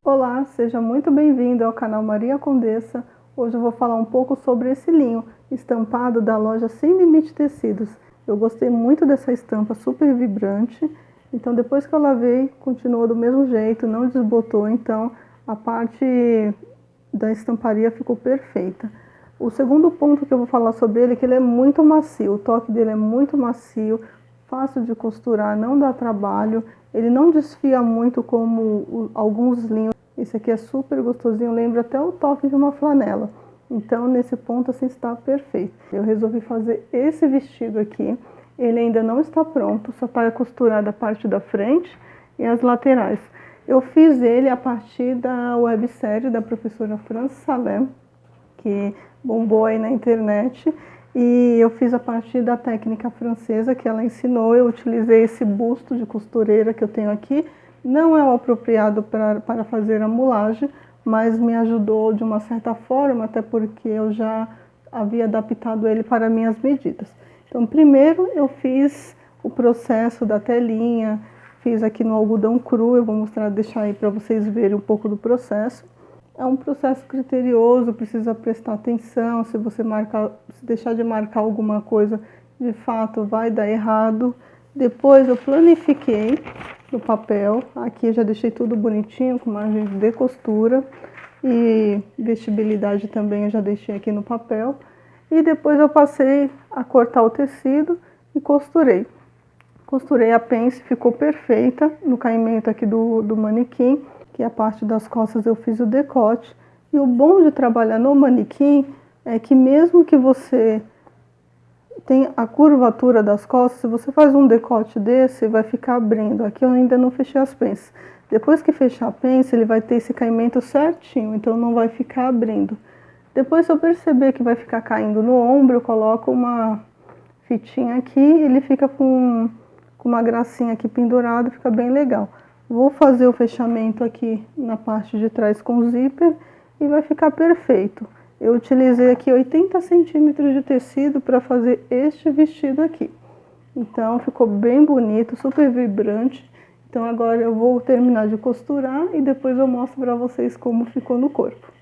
Olá, seja muito bem-vindo ao canal Maria Condessa. Hoje eu vou falar um pouco sobre esse linho estampado da loja Sem Limite Tecidos. Eu gostei muito dessa estampa super vibrante, então depois que eu lavei, continuou do mesmo jeito, não desbotou, então a parte da estamparia ficou perfeita. O segundo ponto que eu vou falar sobre ele é que ele é muito macio, o toque dele é muito macio, fácil de costurar, não dá trabalho, ele não desfia muito como alguns linhos. Esse aqui é super gostosinho, lembra até o toque de uma flanela. Então, nesse ponto, assim, está perfeito. Eu resolvi fazer esse vestido aqui. Ele ainda não está pronto, só está costurada a parte da frente e as laterais. Eu fiz ele a partir da websérie da professora França Salem, que bombou aí na internet. E eu fiz a partir da técnica francesa que ela ensinou. Eu utilizei esse busto de costureira que eu tenho aqui. Não é o apropriado para fazer a mulagem, mas me ajudou de uma certa forma, até porque eu já havia adaptado ele para minhas medidas. Então, primeiro eu fiz o processo da telinha, fiz aqui no algodão cru, eu vou mostrar, deixar aí para vocês verem um pouco do processo. É um processo criterioso, precisa prestar atenção, se você se deixar de marcar alguma coisa, de fato vai dar errado. Depois eu planifiquei no papel, aqui eu já deixei tudo bonitinho, com margem de costura e vestibilidade também eu já deixei aqui no papel. E depois eu passei a cortar o tecido e costurei. Costurei a pence, ficou perfeita no caimento aqui do manequim, que a parte das costas eu fiz o decote. E o bom de trabalhar no manequim é que mesmo que você tem a curvatura das costas, se você faz um decote desse, vai ficar abrindo. Aqui eu ainda não fechei as pences. Depois que fechar a pence, ele vai ter esse caimento certinho, então não vai ficar abrindo. Depois, se eu perceber que vai ficar caindo no ombro, eu coloco uma fitinha aqui, ele fica com uma gracinha aqui pendurada, fica bem legal. Vou fazer o fechamento aqui na parte de trás com zíper e vai ficar perfeito. Eu utilizei aqui 80 centímetros de tecido para fazer este vestido aqui. Então ficou bem bonito, super vibrante. Então agora eu vou terminar de costurar e depois eu mostro para vocês como ficou no corpo.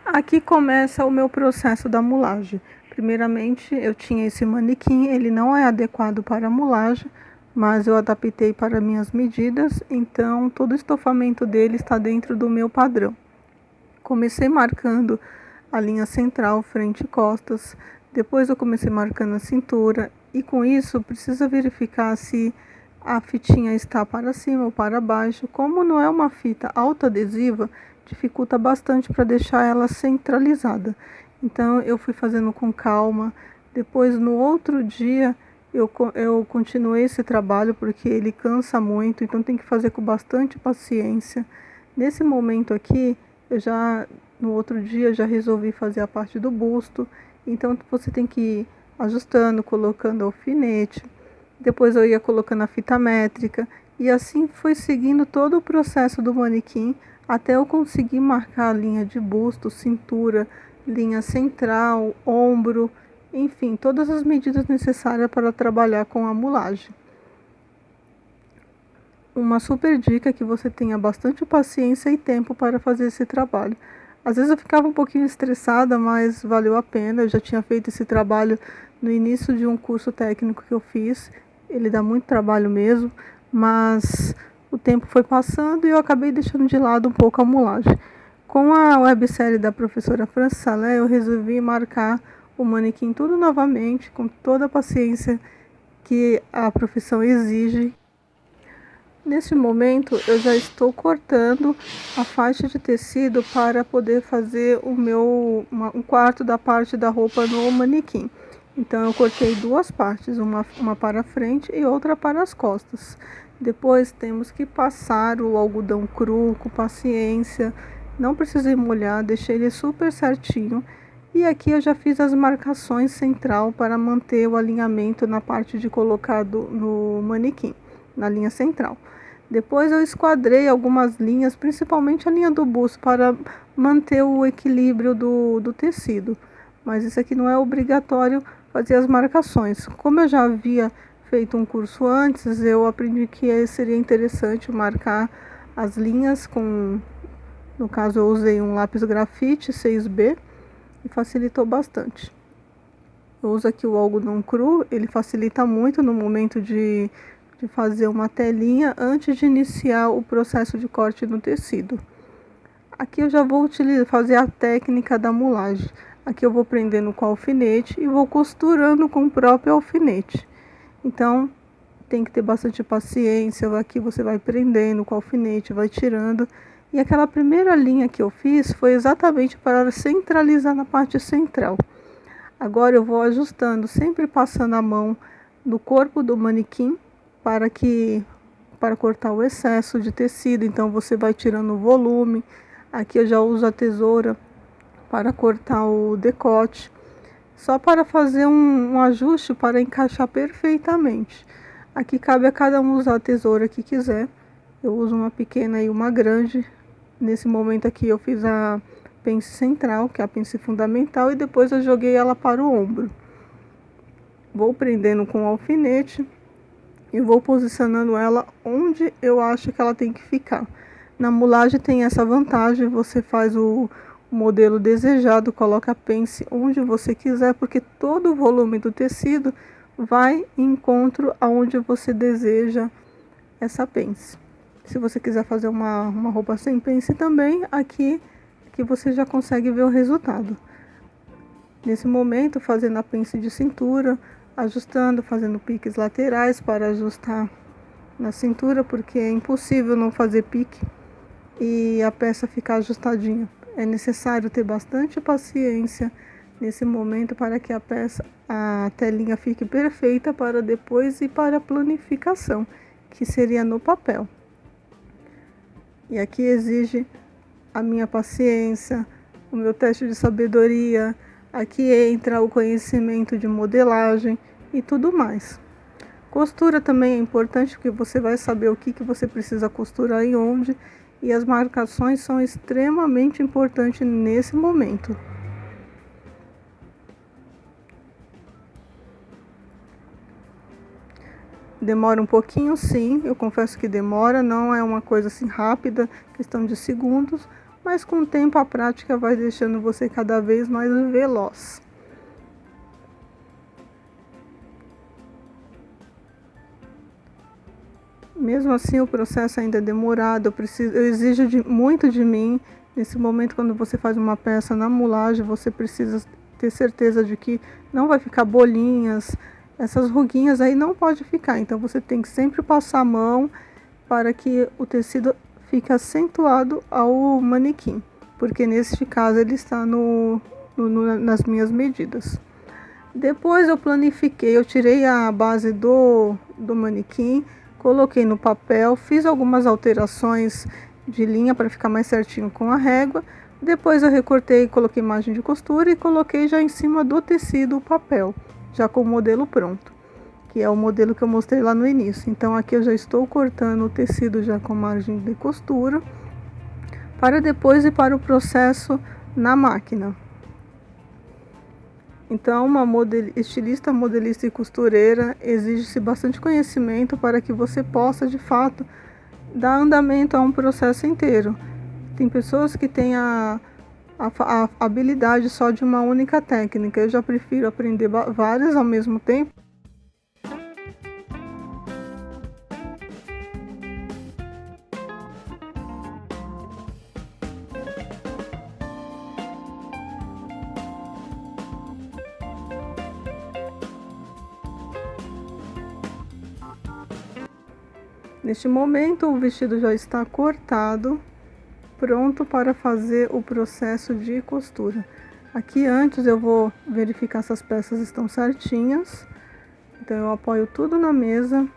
Aqui começa o meu processo da mulagem. Primeiramente eu tinha esse manequim, ele não é adequado para mulagem, mas eu adaptei para minhas medidas, então todo o estofamento dele está dentro do meu padrão. Comecei marcando a linha central, frente e costas, depois eu comecei marcando a cintura, e com isso precisa verificar se a fitinha está para cima ou para baixo. Como não é uma fita autoadesiva, dificulta bastante para deixar ela centralizada. Então eu fui fazendo com calma. Depois no outro dia eu continuei esse trabalho porque ele cansa muito, então tem que fazer com bastante paciência. Nesse momento aqui, no outro dia, já resolvi fazer a parte do busto. Então você tem que ir ajustando, colocando alfinete. Depois eu ia colocando a fita métrica. E assim foi seguindo todo o processo do manequim, até eu conseguir marcar a linha de busto, cintura, linha central, ombro, enfim, todas as medidas necessárias para trabalhar com a mulagem. Uma super dica é que você tenha bastante paciência e tempo para fazer esse trabalho. Às vezes eu ficava um pouquinho estressada, mas valeu a pena. Eu já tinha feito esse trabalho no início de um curso técnico que eu fiz. Ele dá muito trabalho mesmo, mas o tempo foi passando e eu acabei deixando de lado um pouco a mulagem. Com a websérie da professora França Salem, eu resolvi marcar o manequim tudo novamente, com toda a paciência que a profissão exige. Neste momento, eu já estou cortando a faixa de tecido para poder fazer um quarto da parte da roupa no manequim. Então, eu cortei duas partes, uma para a frente e outra para as costas. Depois, temos que passar o algodão cru com paciência. Não precisei molhar, deixei ele super certinho. E aqui eu já fiz as marcações central para manter o alinhamento na parte de colocado no manequim, na linha central. Depois eu esquadrei algumas linhas, principalmente a linha do busto, para manter o equilíbrio do tecido. Mas isso aqui não é obrigatório fazer as marcações. Como eu já havia feito um curso antes, eu aprendi que seria interessante marcar as linhas com No caso eu usei um lápis grafite 6B e facilitou bastante. Eu uso aqui o algodão cru, ele facilita muito no momento de fazer uma telinha antes de iniciar o processo de corte no tecido. Aqui eu já vou fazer a técnica da mulagem. Aqui eu vou prendendo com alfinete e vou costurando com o próprio alfinete. Então tem que ter bastante paciência. Aqui você vai prendendo com alfinete, vai tirando. E aquela primeira linha que eu fiz foi exatamente para centralizar na parte central. Agora eu vou ajustando, sempre passando a mão no corpo do manequim para cortar o excesso de tecido. Então você vai tirando o volume. Aqui eu já uso a tesoura para cortar o decote, só para fazer um ajuste para encaixar perfeitamente. Aqui cabe a cada um usar a tesoura que quiser. Eu uso uma pequena e uma grande. Nesse momento aqui eu fiz a pence central, que é a pence fundamental, e depois eu joguei ela para o ombro. Vou prendendo com o alfinete e vou posicionando ela onde eu acho que ela tem que ficar. Na mulagem tem essa vantagem, você faz o modelo desejado, coloca a pence onde você quiser, porque todo o volume do tecido vai em encontro aonde você deseja essa pence. Se você quiser fazer uma roupa sem pence também, aqui você já consegue ver o resultado. Nesse momento, fazendo a pence de cintura, ajustando, fazendo piques laterais para ajustar na cintura, porque é impossível não fazer pique e a peça ficar ajustadinha. É necessário ter bastante paciência nesse momento para que a telinha fique perfeita para depois ir para a planificação, que seria no papel. E aqui exige a minha paciência, o meu teste de sabedoria. Aqui entra o conhecimento de modelagem e tudo mais. Costura também é importante, porque você vai saber o que você precisa costurar e onde. E as marcações são extremamente importantes nesse momento. Demora um pouquinho, sim, eu confesso que demora, não é uma coisa assim rápida, questão de segundos, mas com o tempo a prática vai deixando você cada vez mais veloz. Mesmo assim, o processo ainda é demorado, eu exijo muito de mim. Nesse momento, quando você faz uma peça na mulagem, você precisa ter certeza de que não vai ficar bolinhas, essas ruguinhas aí não pode ficar. Então, você tem que sempre passar a mão para que o tecido fique acentuado ao manequim, porque nesse caso ele está nas minhas medidas. Depois eu planifiquei, eu tirei a base do manequim, coloquei no papel, fiz algumas alterações de linha para ficar mais certinho com a régua. Depois eu recortei, coloquei margem de costura e coloquei já em cima do tecido o papel, já com o modelo pronto, que é o modelo que eu mostrei lá no início. Então aqui eu já estou cortando o tecido já com margem de costura, para depois ir para o processo na máquina. Então, uma estilista, modelista e costureira exige-se bastante conhecimento para que você possa, de fato, dar andamento a um processo inteiro. Tem pessoas que têm a habilidade só de uma única técnica. Eu já prefiro aprender várias ao mesmo tempo. Neste momento, o vestido já está cortado, pronto para fazer o processo de costura. Aqui antes eu vou verificar se as peças estão certinhas. Então eu apoio tudo na mesa.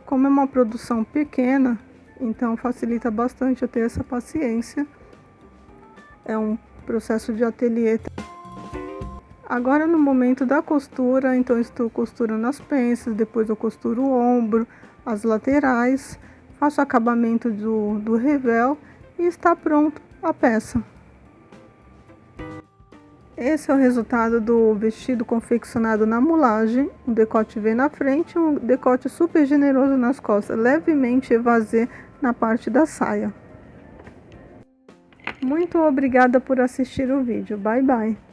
Como é uma produção pequena, então facilita bastante eu ter essa paciência. É um processo de ateliê. Agora no momento da costura, então eu estou costurando as pences, depois eu costuro o ombro, as laterais, faço o acabamento do revel e está pronto a peça. Esse é o resultado do vestido confeccionado na mulagem. O decote vem na frente, um decote super generoso nas costas, levemente evasê na parte da saia. Muito obrigada por assistir o vídeo. Bye, bye!